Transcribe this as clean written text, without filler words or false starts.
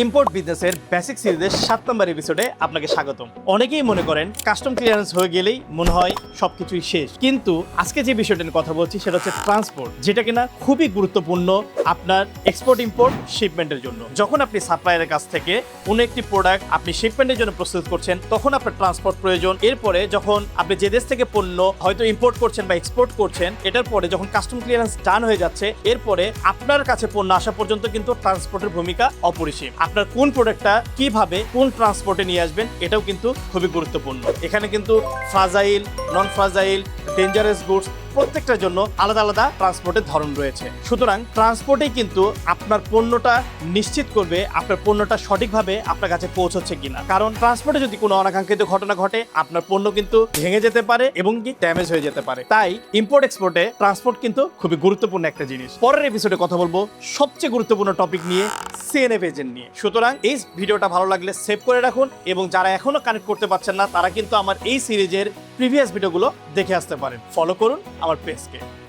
Import বিজনেসের basic সিরিজের 7 নম্বর এপিসোডে আপনাকে স্বাগতম। অনেকেই মনে করেন কাস্টম ক্লিয়ারেন্স হয়ে গেলেই মনে হয় সবকিছুই শেষ, কিন্তু আজকে যে বিষয়টা নিয়ে কথা বলছি সেটা হচ্ছে ট্রান্সপোর্ট, যেটা কিনা খুবই গুরুত্বপূর্ণ আপনার এক্সপোর্ট ইম্পোর্ট শিপমেন্টের জন্য। যখন আপনি সাপ্লায়ারের কাছ থেকে কোনো একটি প্রোডাক্ট আপনি শিপমেন্টের জন্য প্রসেস করছেন, তখন আপনার ট্রান্সপোর্ট প্রয়োজন। এরপরে যখন আপনি যে দেশ থেকে পণ্য হয়তো ইম্পোর্ট করছেন বা এক্সপোর্ট করছেন, এটার পরে যখন কাস্টম ক্লিয়ারেন্স ডান হয়ে যাচ্ছে, এরপরে আপনার কাছে পণ্য আসা পর্যন্ত কিন্তু ট্রান্সপোর্টের ভূমিকা অপরিসীম। আপনার কোন প্রোডাক্টটা কিভাবে কোন ট্রান্সপোর্টে নিয়ে আসবেন, এটাও কিন্তু খুবই গুরুত্বপূর্ণ। এখানে কিন্তু ফ্রাজাইল, নন ফ্রাজাইল, ডেঞ্জারাস গুডস প্রত্যেকটার জন্য আলাদা আলাদা ট্রান্সপোর্টের ধরন রয়েছে। সুতরাং ট্রান্সপোর্টেই কিন্তু আপনার পণ্যটা নিশ্চিত করবে আপনার পণ্যটা সঠিকভাবে আপনার কাছে পৌঁছচ্ছে কিনা। কারণ ট্রান্সপোর্টে যদি কোনো অনাকাঙ্ক্ষিত ঘটনা ঘটে, আপনার পণ্য কিন্তু ভেঙে যেতে পারে এবং কি ড্যামেজ হয়ে যেতে পারে। তাই ইম্পোর্ট এক্সপোর্টে ট্রান্সপোর্ট কিন্তু খুবই গুরুত্বপূর্ণ একটা জিনিস। পরের এপিসোডে কথা বলবো সবচেয়ে গুরুত্বপূর্ণ টপিক নিয়ে, সিএনএফ এজেন্ট নিয়ে। সুতরাং এই ভিডিওটা ভালো লাগলে সেভ করে রাখুন, এবং যারা এখনো কানেক্ট করতে পারছেন না তারা কিন্তু আমার এই সিরিজের প্রিভিয়াস ভিডিওগুলো দেখে আসতে পারেন। ফলো করুন আমার পেজকে।